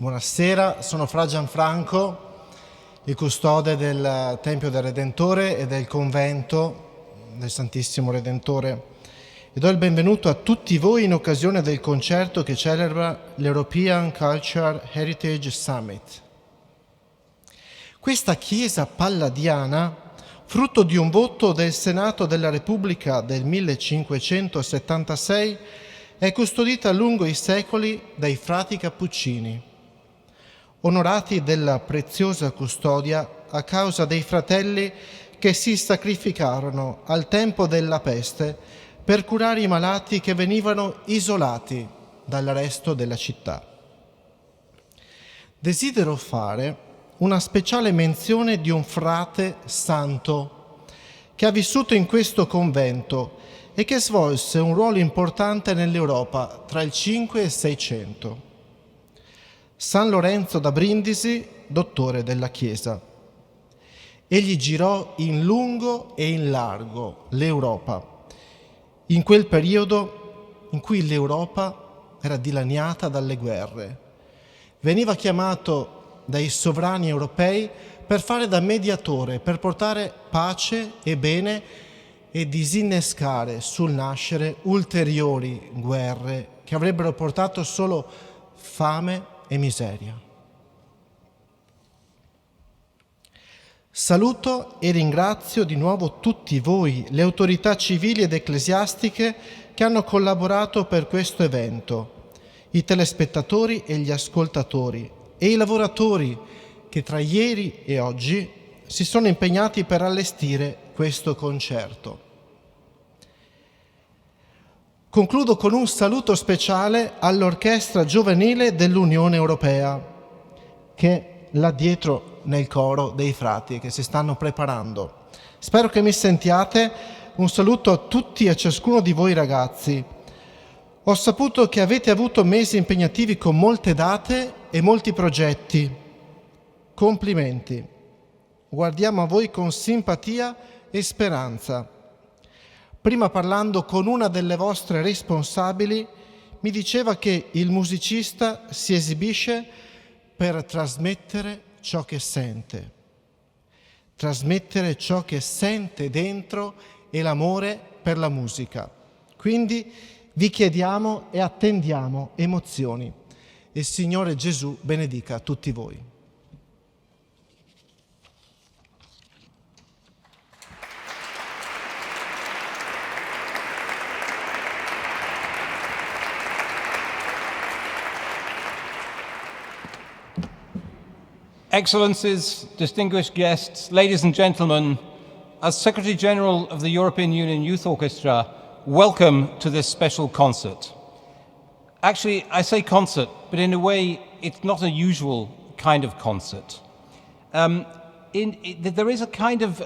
Buonasera, sono Fra Gianfranco, il custode del Tempio del Redentore e del convento del Santissimo Redentore, e do il benvenuto a tutti voi in occasione del concerto che celebra l'European Cultural Heritage Summit. Questa chiesa palladiana, frutto di un voto del Senato della Repubblica del 1576, è custodita lungo i secoli dai frati cappuccini, onorati della preziosa custodia a causa dei fratelli che si sacrificarono al tempo della peste per curare i malati che venivano isolati dal resto della città. Desidero fare una speciale menzione di un frate santo che ha vissuto in questo convento e che svolse un ruolo importante nell'Europa tra il 5 e il 600. San Lorenzo da Brindisi, dottore della Chiesa. Egli girò in lungo e in largo l'Europa, in quel periodo in cui l'Europa era dilaniata dalle guerre. Veniva chiamato dai sovrani europei per fare da mediatore, per portare pace e bene e disinnescare sul nascere ulteriori guerre che avrebbero portato solo fame e miseria. Saluto e ringrazio di nuovo tutti voi, le autorità civili ed ecclesiastiche che hanno collaborato per questo evento, i telespettatori e gli ascoltatori e i lavoratori che tra ieri e oggi si sono impegnati per allestire questo concerto. Concludo con un saluto speciale all'Orchestra giovanile dell'Unione Europea, che è là dietro nel coro dei frati che si stanno preparando. Spero che mi sentiate. Un saluto a tutti e a ciascuno di voi ragazzi. Ho saputo che avete avuto mesi impegnativi con molte date e molti progetti. Complimenti. Guardiamo a voi con simpatia e speranza. Prima, parlando con una delle vostre responsabili, mi diceva che il musicista si esibisce per trasmettere ciò che sente. Trasmettere ciò che sente dentro e l'amore per la musica. Quindi vi chiediamo e attendiamo emozioni. Il Signore Gesù benedica tutti voi. Excellencies, distinguished guests, ladies and gentlemen, as Secretary General of the European Union Youth Orchestra, welcome to this special concert. Actually, I say concert, but in a way, it's not a usual kind of concert. There is a kind of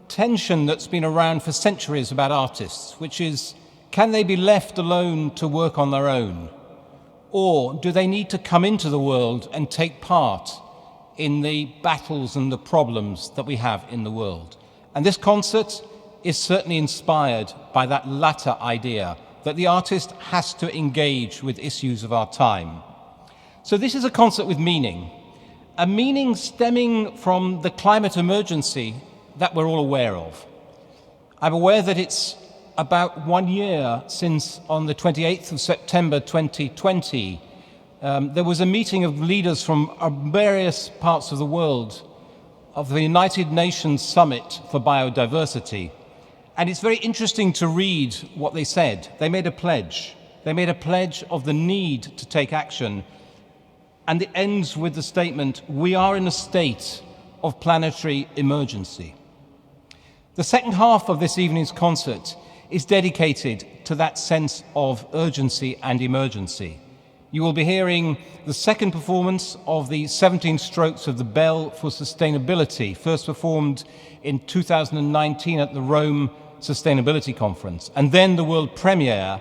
tension that's been around for centuries about artists, which is, can they be left alone to work on their own? Or do they need to come into the world and take part in the battles and the problems that we have in the world? And this concert is certainly inspired by that latter idea, that the artist has to engage with issues of our time. So this is a concert with meaning, a meaning stemming from the climate emergency that we're all aware of. I'm aware that it's about 1 year since, on the 28th of September 2020, there was a meeting of leaders from various parts of the world of the United Nations Summit for Biodiversity. And it's very interesting to read what they said. They made a pledge. They made a pledge of the need to take action. And it ends with the statement, "We are in a state of planetary emergency." The second half of this evening's concert is dedicated to that sense of urgency and emergency. You will be hearing the second performance of the 17 Strokes of the Bell for Sustainability, first performed in 2019 at the Rome Sustainability Conference, and then the world premiere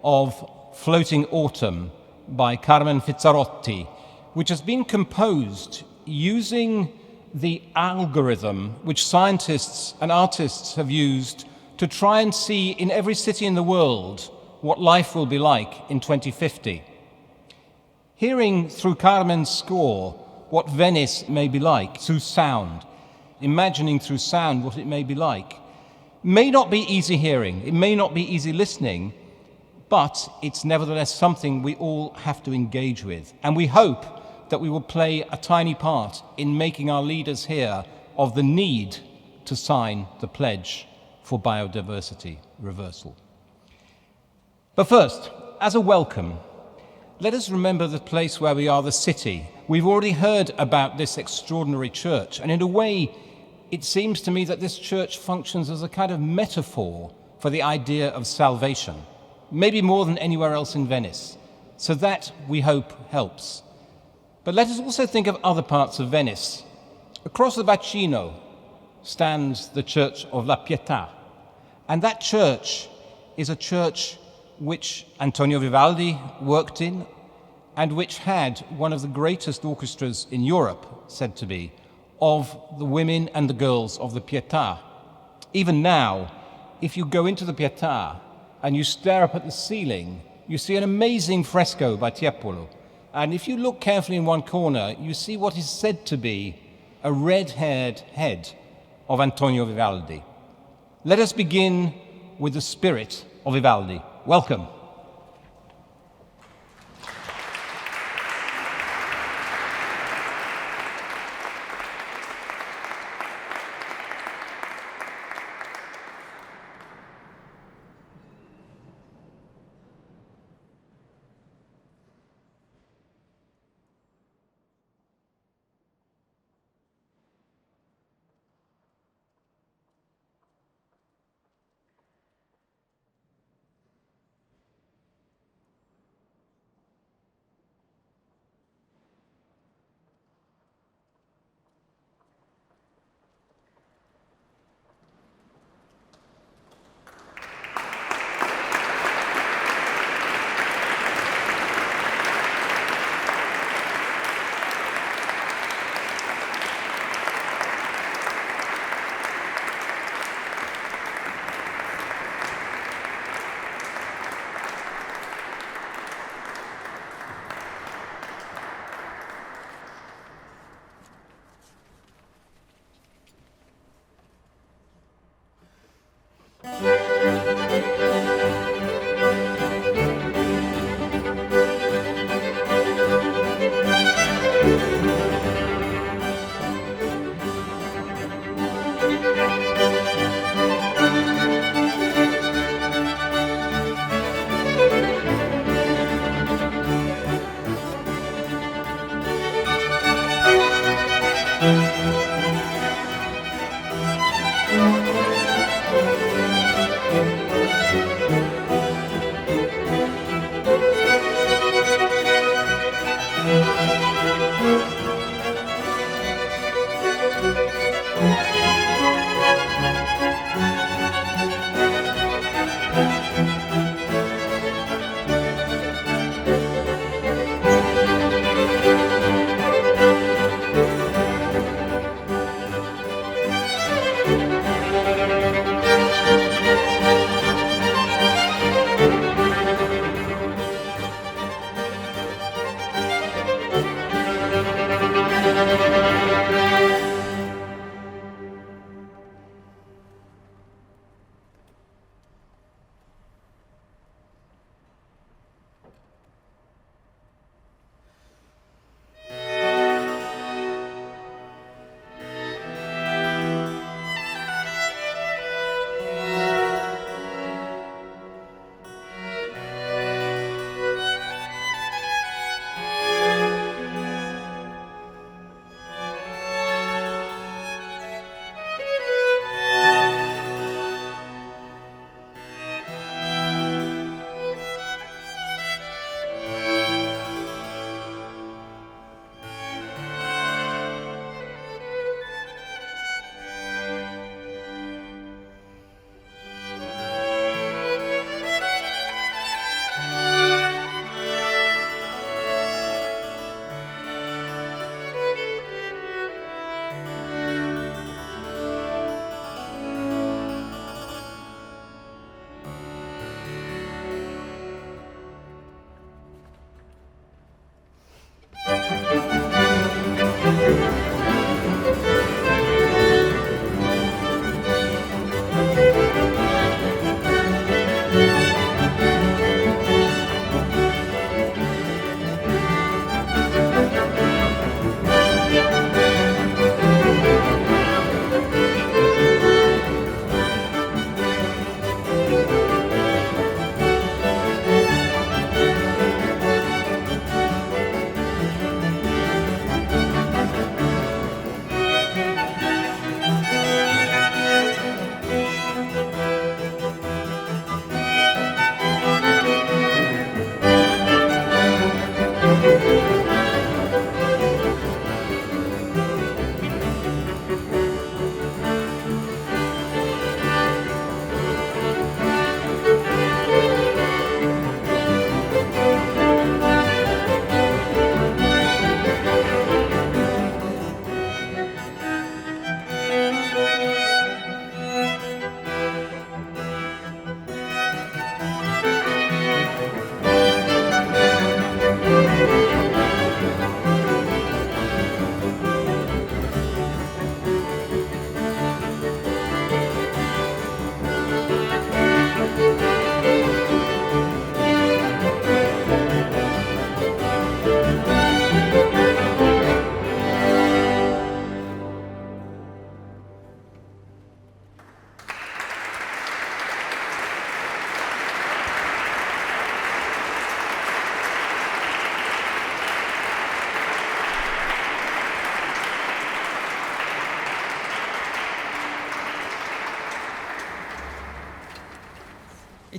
of Floating Autumn by Carmen Fizzarotti, which has been composed using the algorithm which scientists and artists have used to try and see in every city in the world what life will be like in 2050. Hearing through Carmen's score what Venice may be like through sound, imagining through sound what it may be like, may not be easy hearing, it may not be easy listening, but it's nevertheless something we all have to engage with. And we hope that we will play a tiny part in making our leaders hear of the need to sign the pledge for biodiversity reversal. But first, as a welcome, let us remember the place where we are, the city. We've already heard about this extraordinary church, and in a way, it seems to me that this church functions as a kind of metaphor for the idea of salvation, maybe more than anywhere else in Venice. So that, we hope, helps. But let us also think of other parts of Venice. Across the Bacchino stands the Church of La Pietà, and that church is a church which Antonio Vivaldi worked in and which had one of the greatest orchestras in Europe, said to be, of the women and the girls of the Pietà. Even now, if you go into the Pietà and you stare up at the ceiling, you see an amazing fresco by Tiepolo. And if you look carefully in one corner, you see what is said to be a red-haired head of Antonio Vivaldi. Let us begin with the spirit of Vivaldi. Welcome.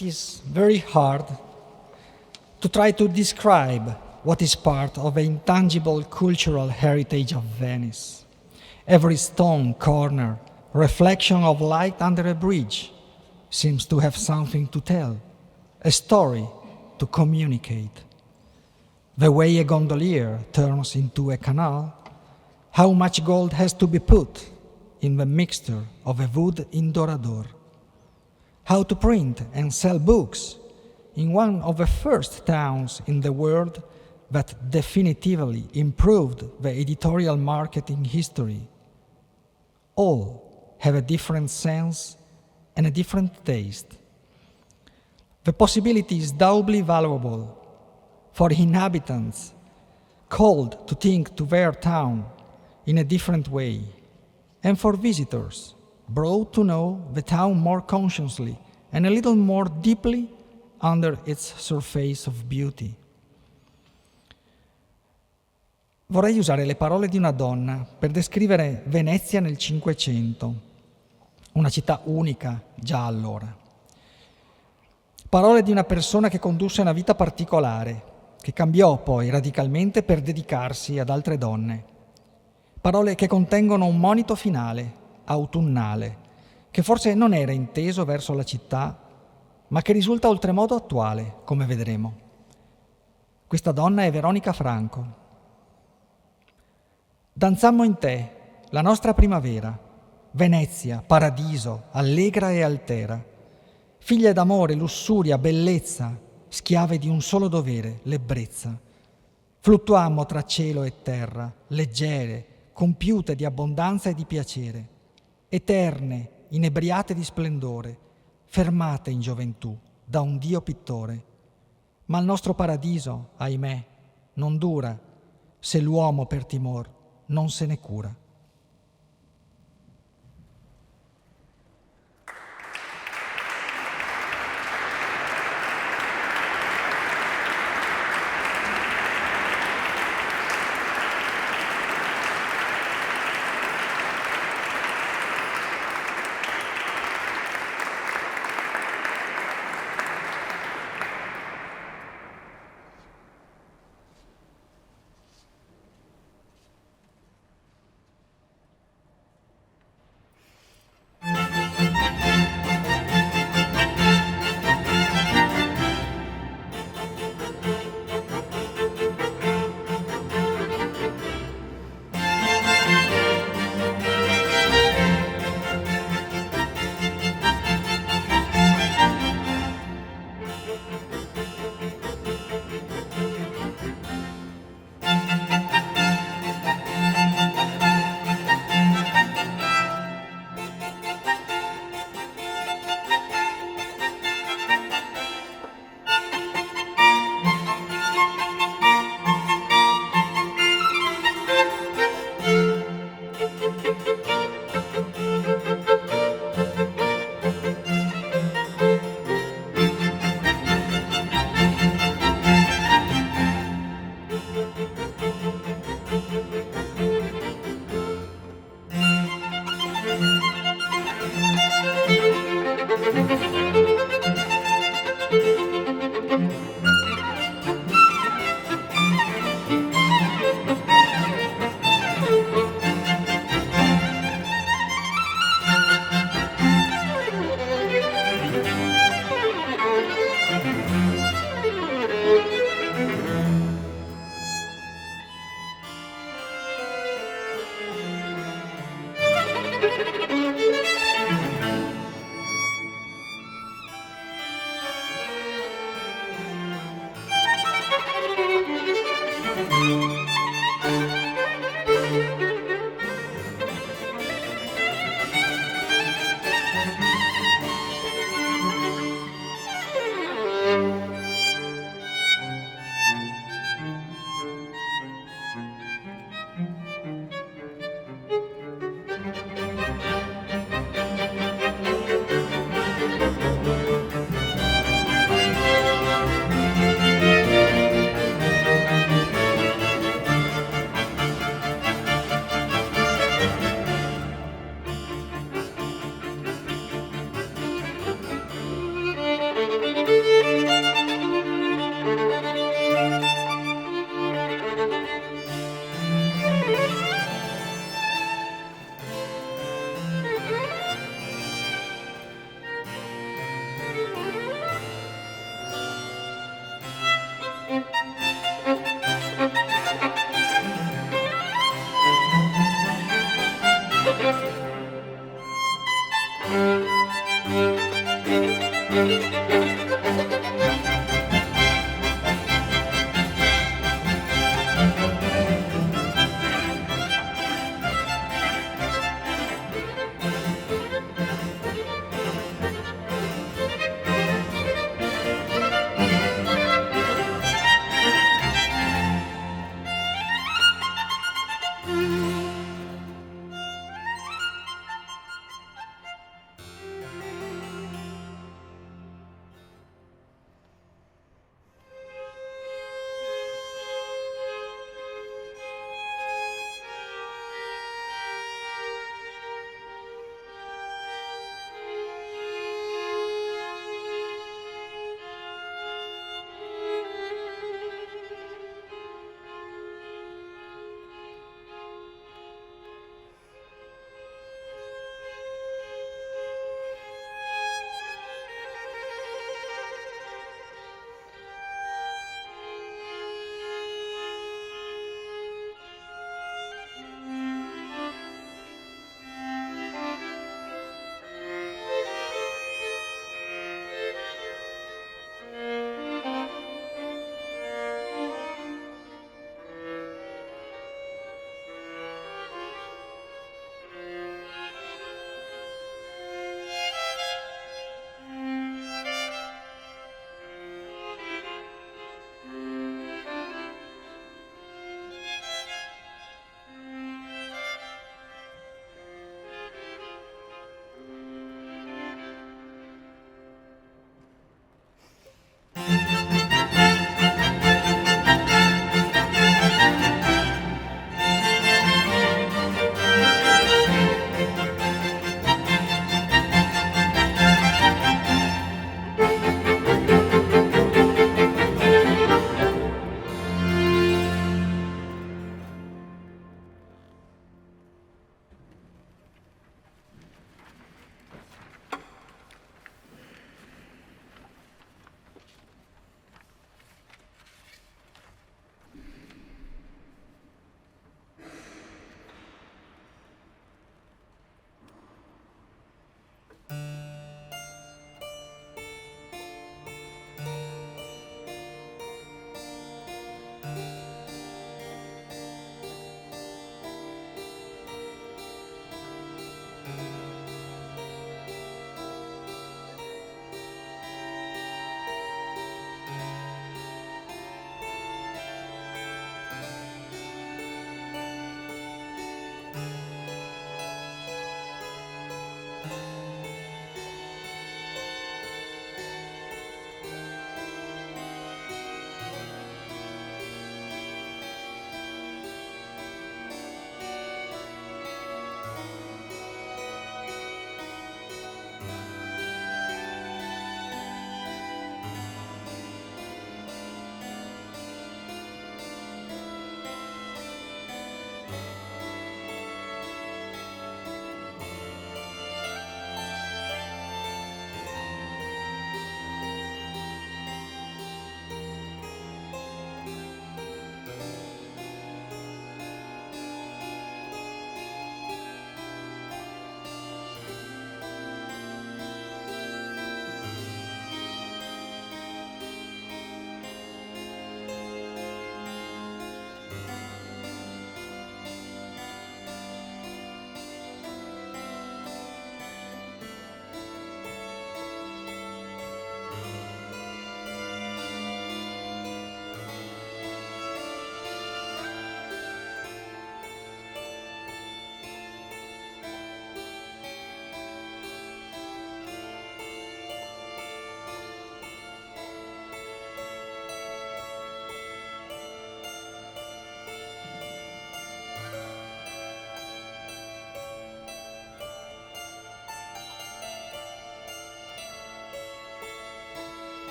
it is very hard to try to describe what is part of the intangible cultural heritage of Venice. Every stone corner, reflection of light under a bridge, seems to have something to tell, a story to communicate. The way a gondolier turns into a canal, how much gold has to be put in the mixture of a wood in Dorador, how to print and sell books in one of the first towns in the world that definitively improved the editorial market in history. All have a different sense and a different taste. The possibility is doubly valuable for inhabitants called to think to their town in a different way, and for visitors brought to know the town more consciously and a little more deeply under its surface of beauty. Vorrei usare le parole di una donna per descrivere Venezia nel Cinquecento, una città unica già allora. Parole di una persona che condusse una vita particolare, che cambiò poi radicalmente per dedicarsi ad altre donne. Parole che contengono un monito finale, autunnale, che forse non era inteso verso la città, ma che risulta oltremodo attuale, come vedremo. Questa donna è Veronica Franco. Danzammo in te, la nostra primavera, Venezia, paradiso, allegra e altera, figlia d'amore, lussuria, bellezza, schiave di un solo dovere, l'ebbrezza. Fluttuammo tra cielo e terra, leggere, compiute di abbondanza e di piacere, eterne, inebriate di splendore, fermate in gioventù da un Dio pittore. Ma il nostro paradiso, ahimè, non dura se l'uomo per timor non se ne cura.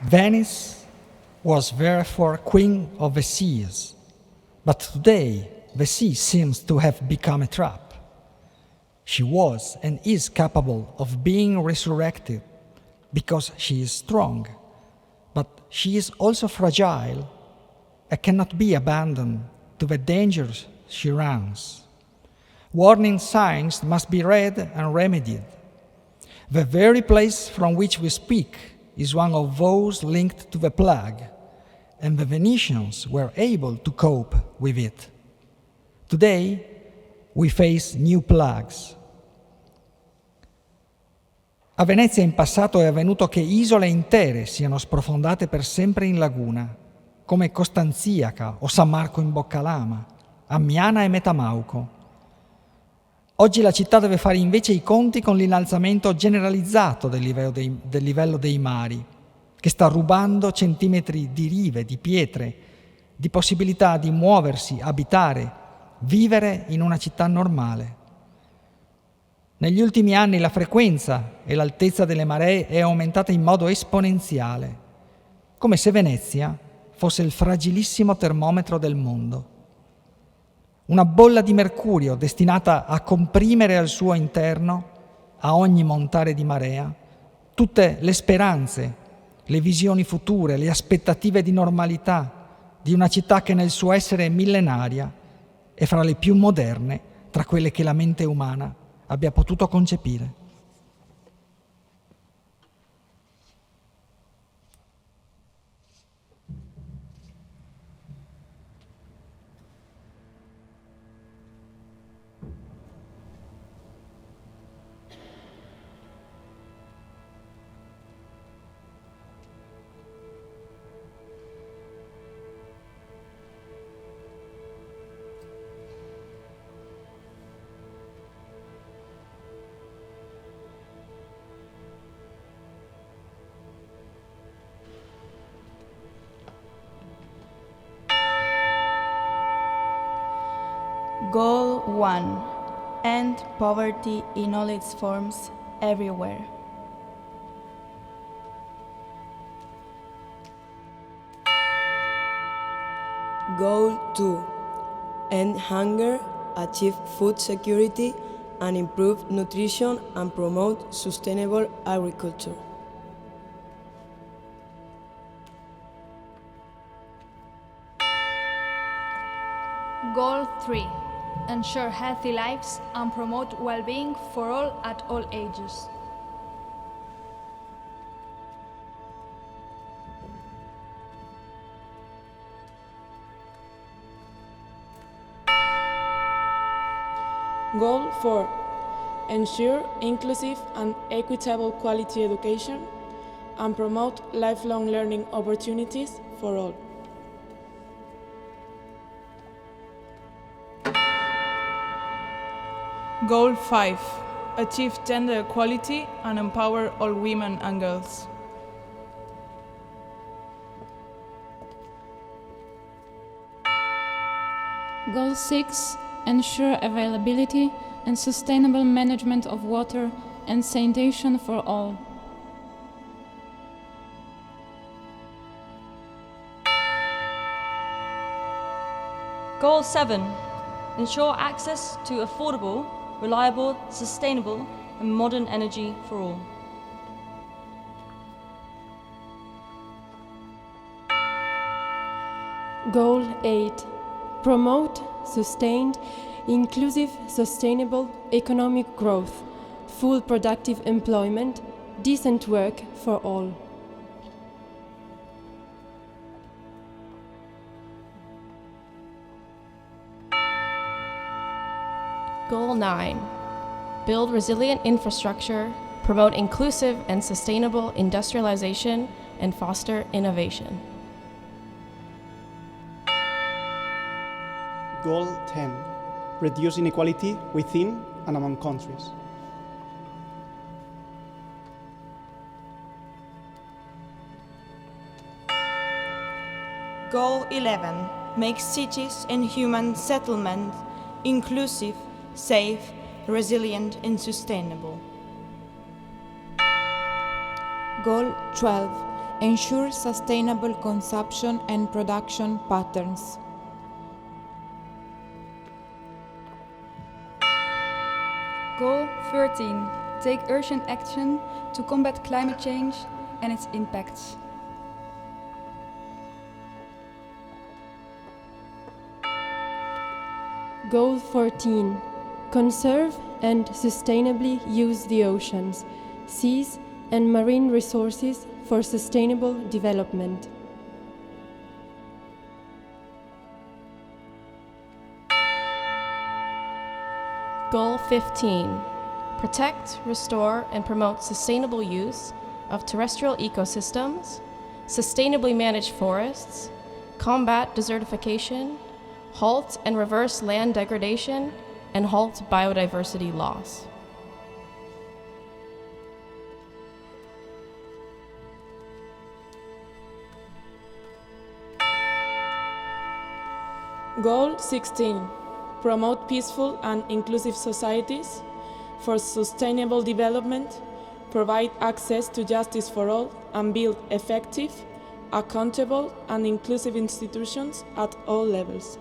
Venice was therefore queen of the seas, but today the sea seems to have become a trap. She was and is capable of being resurrected because she is strong, but she is also fragile and cannot be abandoned to the dangers she runs. Warning signs must be read and remedied. The very place from which we speak is one of those linked to the plague, and the Venetians were able to cope with it. Today, we face new plagues. A Venezia in passato è avvenuto che isole intere siano sprofondate per sempre in laguna, come Costanziaca o San Marco in Boccalama, Ammiana e Metamauco. Oggi la città deve fare invece i conti con l'innalzamento generalizzato del livello dei mari, che sta rubando centimetri di rive, di pietre, di possibilità di muoversi, abitare, vivere in una città normale. Negli ultimi anni la frequenza e l'altezza delle maree è aumentata in modo esponenziale, come se Venezia fosse il fragilissimo termometro del mondo. Una bolla di mercurio destinata a comprimere al suo interno, a ogni montare di marea, tutte le speranze, le visioni future, le aspettative di normalità di una città che nel suo essere millenaria è fra le più moderne tra quelle che la mente umana abbia potuto concepire. Goal 1. End poverty in all its forms, everywhere. Goal 2. End hunger, achieve food security, and improve nutrition and promote sustainable agriculture. Goal 3. Ensure healthy lives and promote well-being for all at all ages. Goal 4. Ensure inclusive and equitable quality education and promote lifelong learning opportunities for all. Goal 5. Achieve gender equality and empower all women and girls. Goal 6. Ensure availability and sustainable management of water and sanitation for all. Goal 7. Ensure access to affordable, reliable, sustainable, and modern energy for all. Goal 8. Promote sustained, inclusive, sustainable economic growth, full productive employment, decent work for all. Goal 9. Build resilient infrastructure, promote inclusive and sustainable industrialization, and foster innovation. Goal 10. Reduce inequality within and among countries. Goal 11. Make cities and human settlements inclusive, safe, resilient, and sustainable. Goal 12. ensure sustainable consumption and production patterns. Goal 13. Take urgent action to combat climate change and its impacts. Goal 14. Conserve and sustainably use the oceans, seas, and marine resources for sustainable development. Goal 15. Protect, restore, and promote sustainable use of terrestrial ecosystems, sustainably manage forests, combat desertification, halt and reverse land degradation, and halt biodiversity loss. Goal 16. Promote peaceful and inclusive societies for sustainable development, provide access to justice for all, and build effective, accountable, and inclusive institutions at all levels.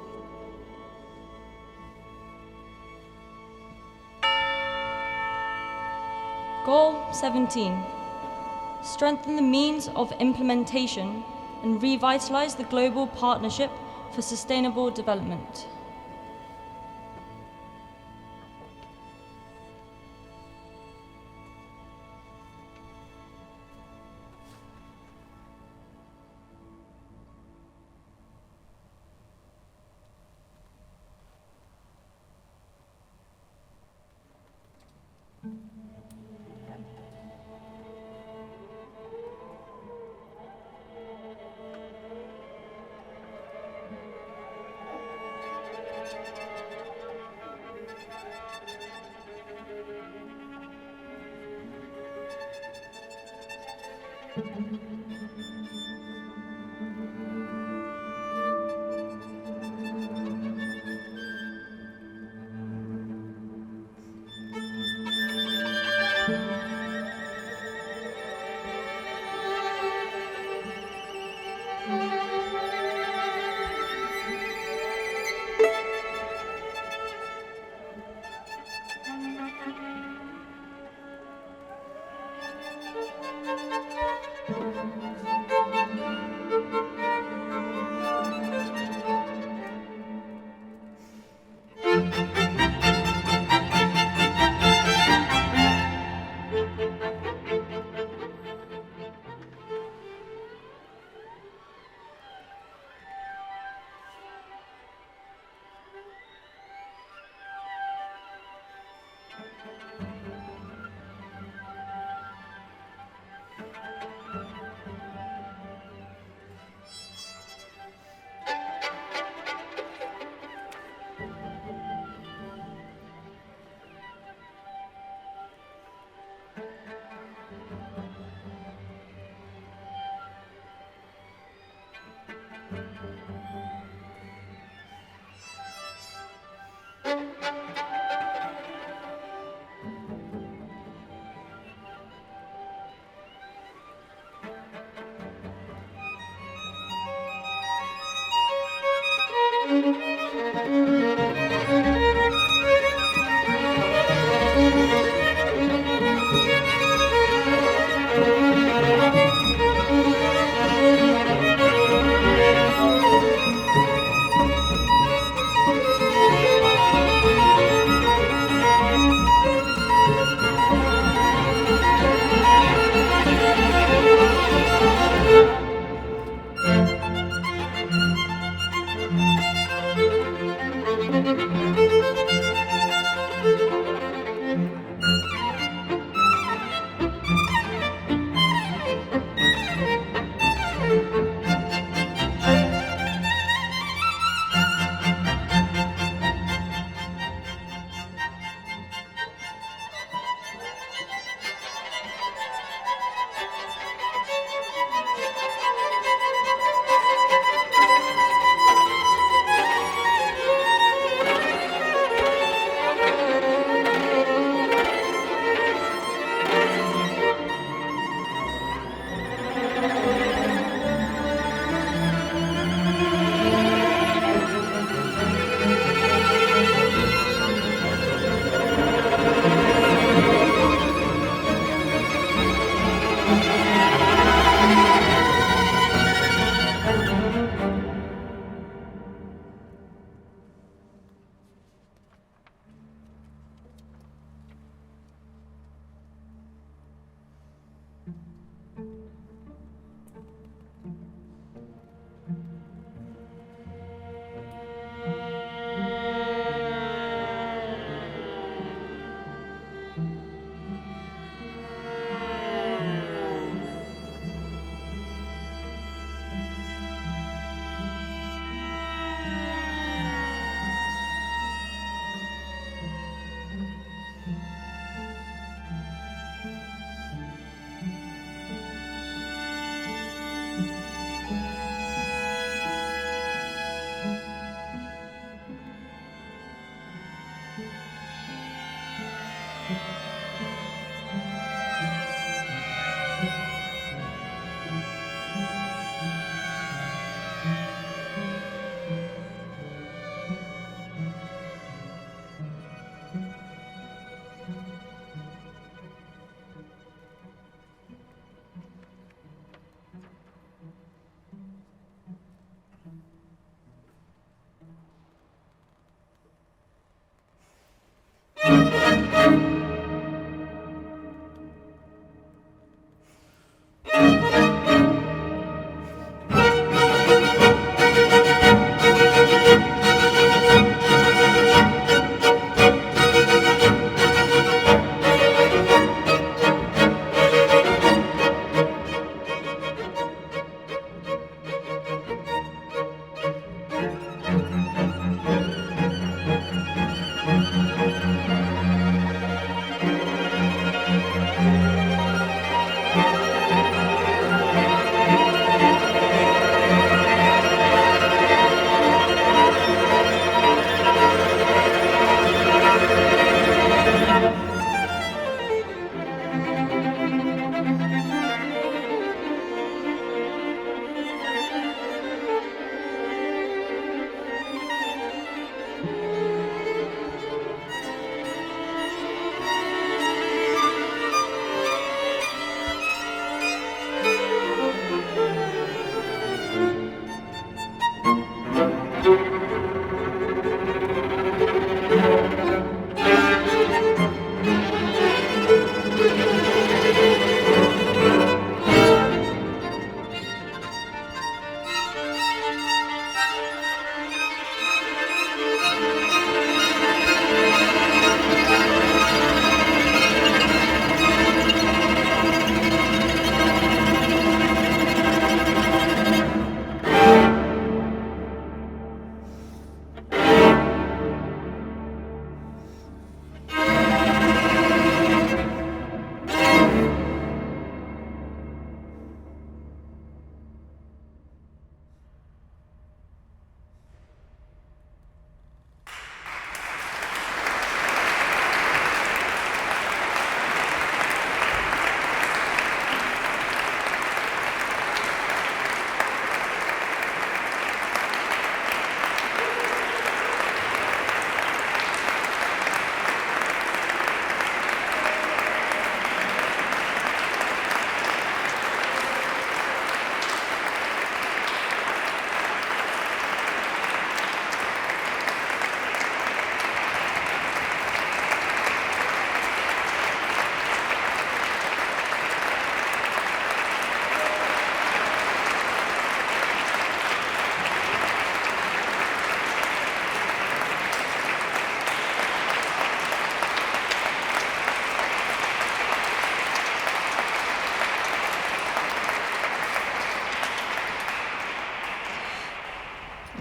Goal 17. Strengthen the means of implementation and revitalize the global partnership for sustainable development.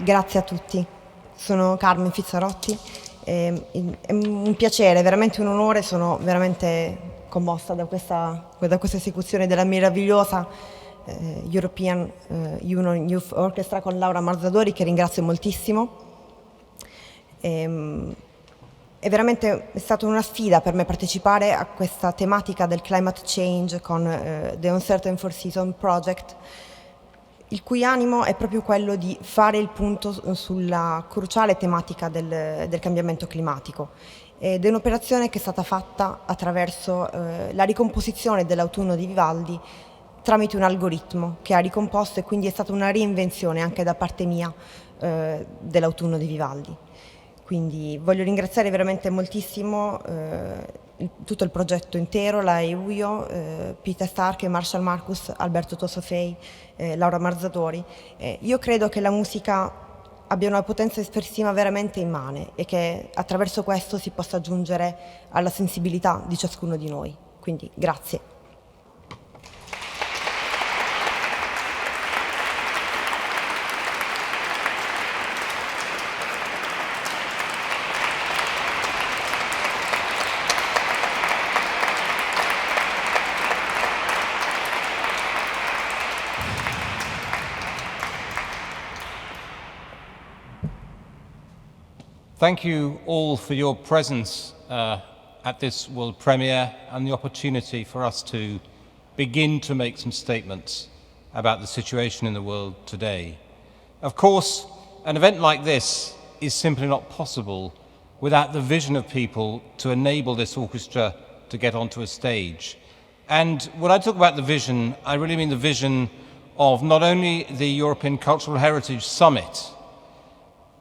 Grazie a tutti. Sono Carmen Fizzarotti. È un piacere, veramente un onore, sono veramente commossa da questa esecuzione della meravigliosa European Union Youth Orchestra con Laura Marzadori, che ringrazio moltissimo. È stata una sfida per me partecipare a questa tematica del climate change con The Uncertain for Season Project, il cui animo è proprio quello di fare il punto sulla cruciale tematica del cambiamento climatico. Ed è un'operazione che è stata fatta attraverso la ricomposizione dell'autunno di Vivaldi tramite un algoritmo che ha ricomposto, e quindi è stata una reinvenzione anche da parte mia dell'autunno di Vivaldi. Quindi voglio ringraziare veramente moltissimo tutto il progetto intero, la AKQA, Peter Stark, Marshall Marcus, Alberto Tosofei, Laura Marzatori. Io credo che la musica abbia una potenza espressiva veramente immane e che attraverso questo si possa giungere alla sensibilità di ciascuno di noi. Quindi grazie. Thank you all for your presence at this world premiere and the opportunity for us to begin to make some statements about the situation in the world today. Of course, an event like this is simply not possible without the vision of people to enable this orchestra to get onto a stage. And when I talk about the vision, I really mean the vision of not only the European Cultural Heritage Summit,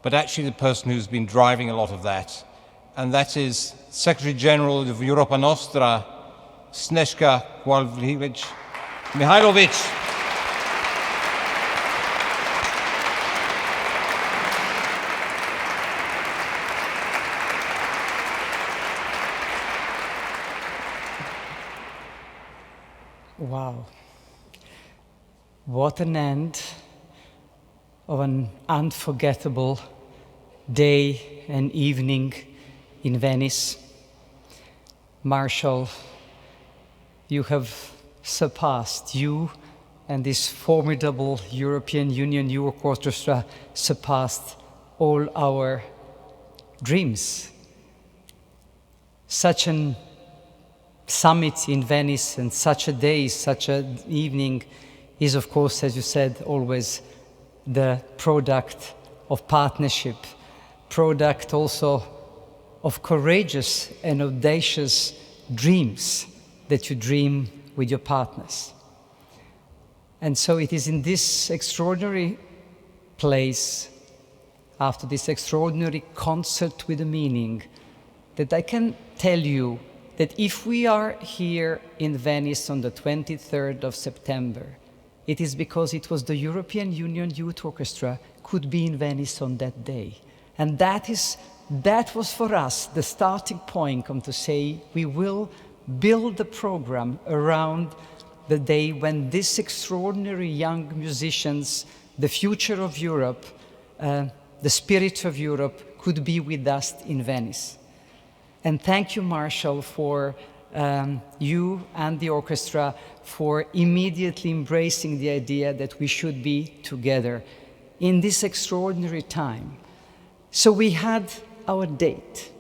but actually the person who's been driving a lot of that, and that is Secretary General of Europa Nostra, Snezhka Mihailovic. Wow. What an end of an unforgettable day and evening in Venice. Marshall, you have surpassed, you and this formidable European Union Youth Orchestra surpassed all our dreams. Such an summit in Venice and such a day, such an evening is, of course, as you said, always the product of partnership, product also of courageous and audacious dreams that you dream with your partners. And so it is in this extraordinary place, after this extraordinary concert with a meaning, that I can tell you that if we are here in Venice on the 23rd of September, it is because it was the European Union Youth Orchestra could be in Venice on that day. And that was for us the starting point to say we will build the program around the day when these extraordinary young musicians, the future of Europe, the spirit of Europe, could be with us in Venice. And thank you, Marshall, for you and the orchestra for immediately embracing the idea that we should be together in this extraordinary time. So we had our date.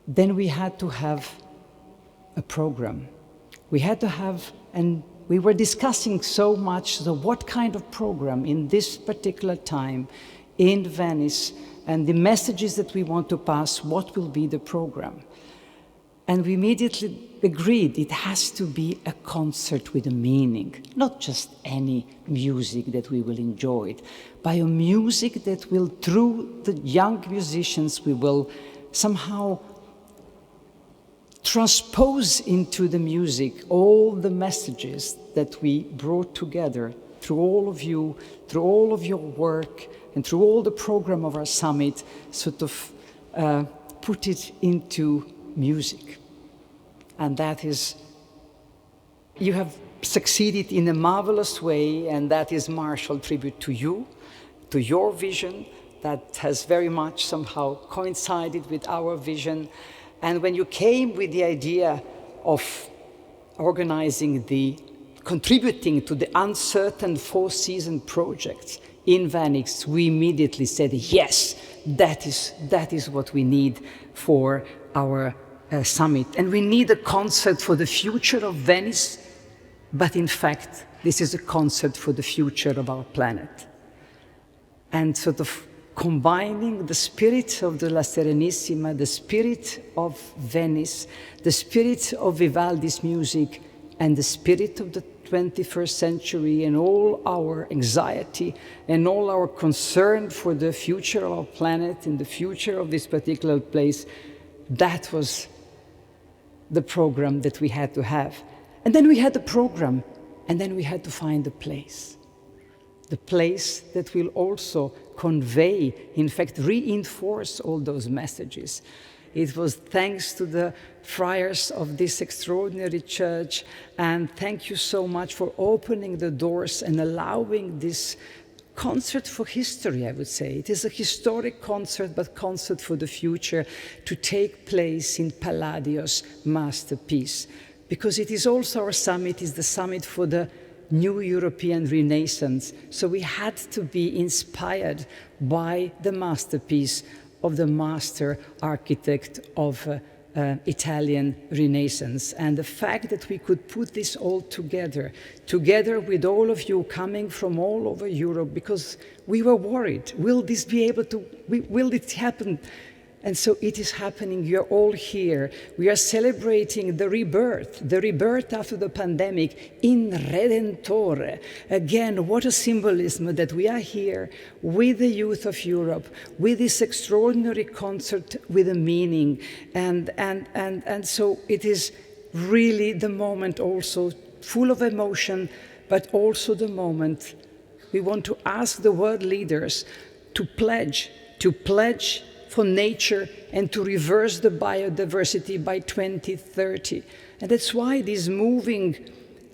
Then we had to have a program. We had to have, and we were discussing so much, so what kind of program in this particular time in Venice, and the messages that we want to pass, what will be the program? And we immediately agreed it has to be a concert with a meaning, not just any music that we will enjoy, but a music that will, through the young musicians, we will somehow transpose into the music all the messages that we brought together through all of you, through all of your work, and through all the program of our summit, sort of put it into music. And that is, you have succeeded in a marvelous way, and that is Marshall tribute to you, to your vision that has very much somehow coincided with our vision. And when you came with the idea of organizing contributing to the uncertain four-season projects in Venice, we immediately said, yes, that is what we need for our summit. And we need a concert for the future of Venice, but in fact, this is a concert for the future of our planet. And sort of combining the spirit of the La Serenissima, the spirit of Venice, the spirit of Vivaldi's music, and the spirit of the 21st century, and all our anxiety and all our concern for the future of our planet and the future of this particular place, that was the program that we had to have. And then we had the program, and then we had to find a place. The place that will also convey, in fact, reinforce all those messages. It was thanks to the friars of this extraordinary church, and thank you so much for opening the doors and allowing this concert for history, I would say. It is a historic concert, but concert for the future, to take place in Palladio's masterpiece. Because it is also our summit, is the summit for the new European Renaissance. So we had to be inspired by the masterpiece of the master architect of Italian Renaissance. And the fact that we could put this all together with all of you coming from all over Europe, because we were worried, will this be able to, will it happen? And so it is happening. You're all here. We are celebrating the rebirth after the pandemic in Redentore. Again, what a symbolism that we are here with the youth of Europe, with this extraordinary concert with a meaning. And so it is really the moment also full of emotion, but also the moment we want to ask the world leaders to pledge for nature and to reverse the biodiversity by 2030. And that's why these moving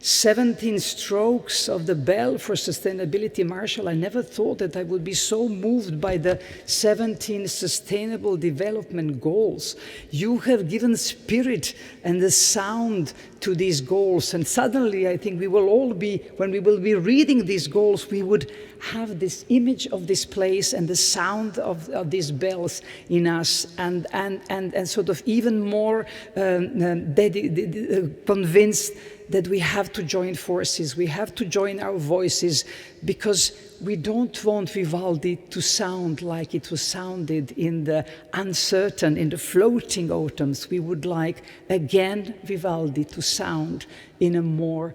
17 strokes of the bell for sustainability, Marshall, I never thought that I would be so moved by the 17 sustainable development goals. You have given spirit and the sound to these goals. And suddenly, I think we will all be, when we will be reading these goals, we would have this image of this place and the sound of these bells in us, and sort of even more convinced that we have to join forces, we have to join our voices, because we don't want Vivaldi to sound like it was sounded in the uncertain, in the floating autumns. We would like, again, Vivaldi to sound in a more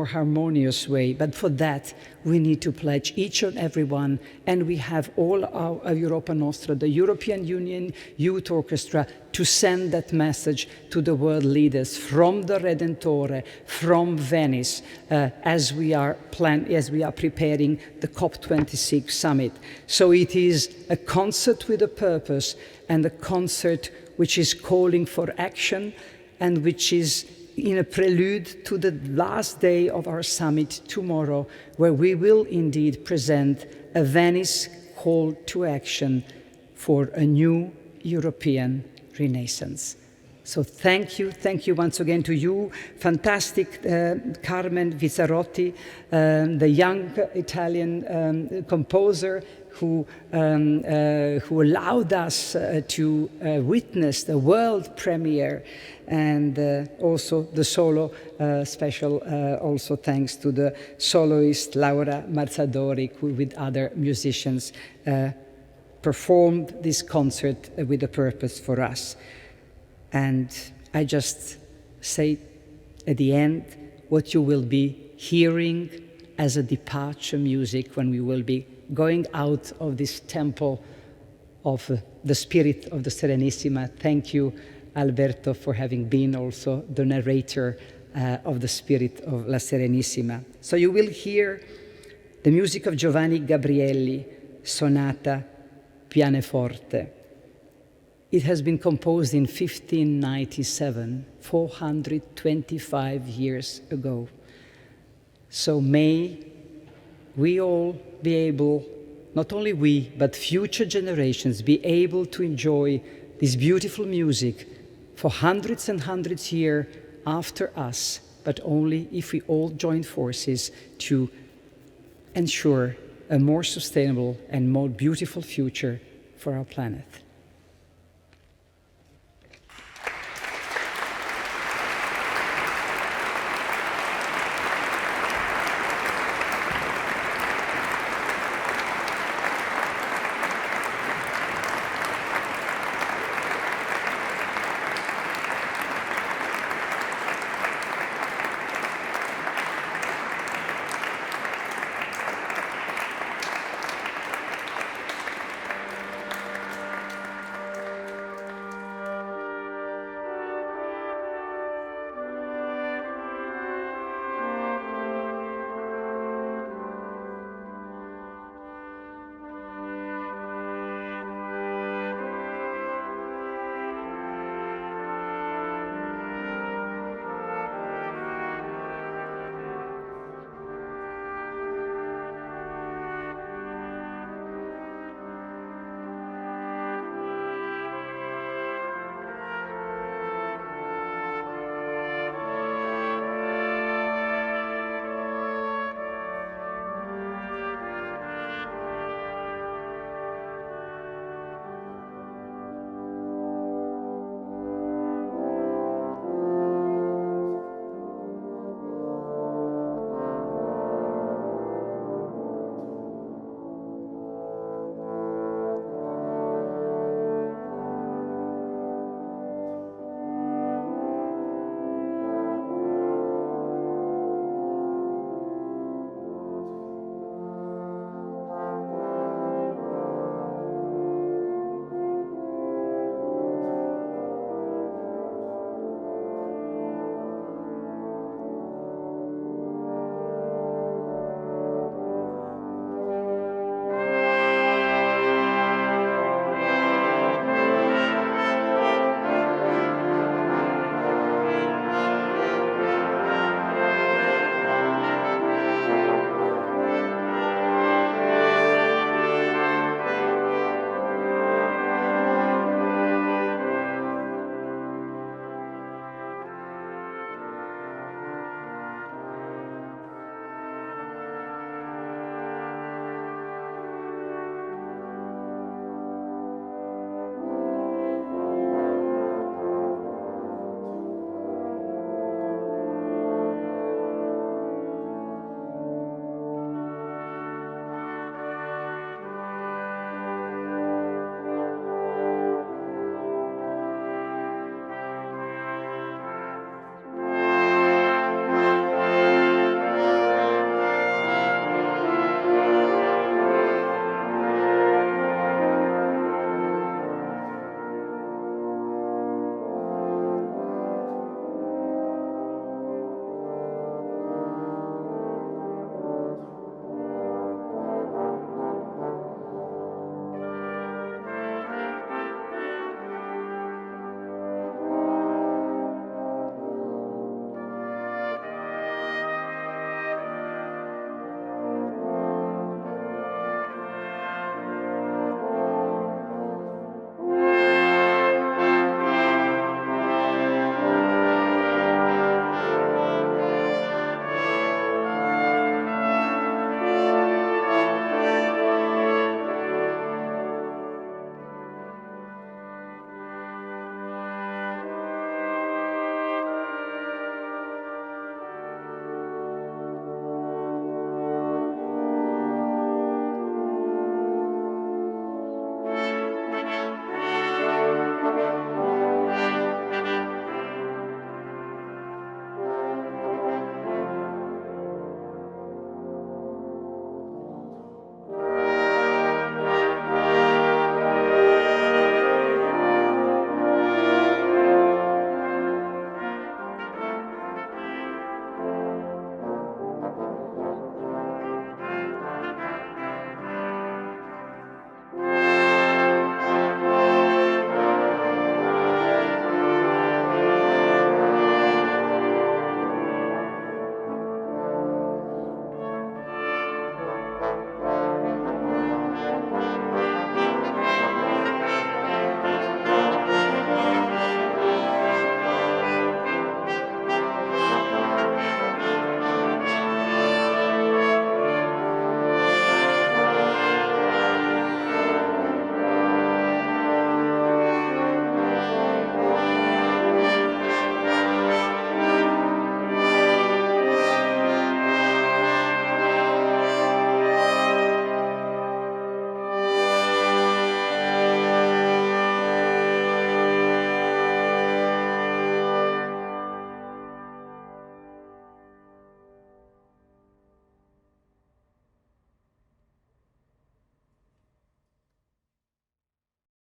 harmonious way. But for that, we need to pledge each and every one, and we have all our Europa Nostra, the European Union Youth Orchestra, to send that message to the world leaders from the Redentore, from Venice, as we are preparing the COP26 summit. So it is a concert with a purpose, and a concert which is calling for action, and which is in a prelude to the last day of our summit tomorrow, where we will indeed present a Venice call to action for a new European Renaissance. So thank you once again to you, fantastic Carmen Fizzarotti, the young Italian composer who allowed us to witness the world premiere, and also the solo special, also thanks to the soloist Laura Marzadori, who with other musicians performed this concert with a purpose for us. And I just say at the end what you will be hearing as a departure music when we will be going out of this temple of the spirit of the Serenissima. Thank you, Alberto, for having been also the narrator of the spirit of La Serenissima. So you will hear the music of Giovanni Gabrielli, Sonata Pianoforte. It has been composed in 1597, 425 years ago. So may we all be able, not only we, but future generations, be able to enjoy this beautiful music for hundreds and hundreds years after us, but only if we all join forces to ensure a more sustainable and more beautiful future for our planet.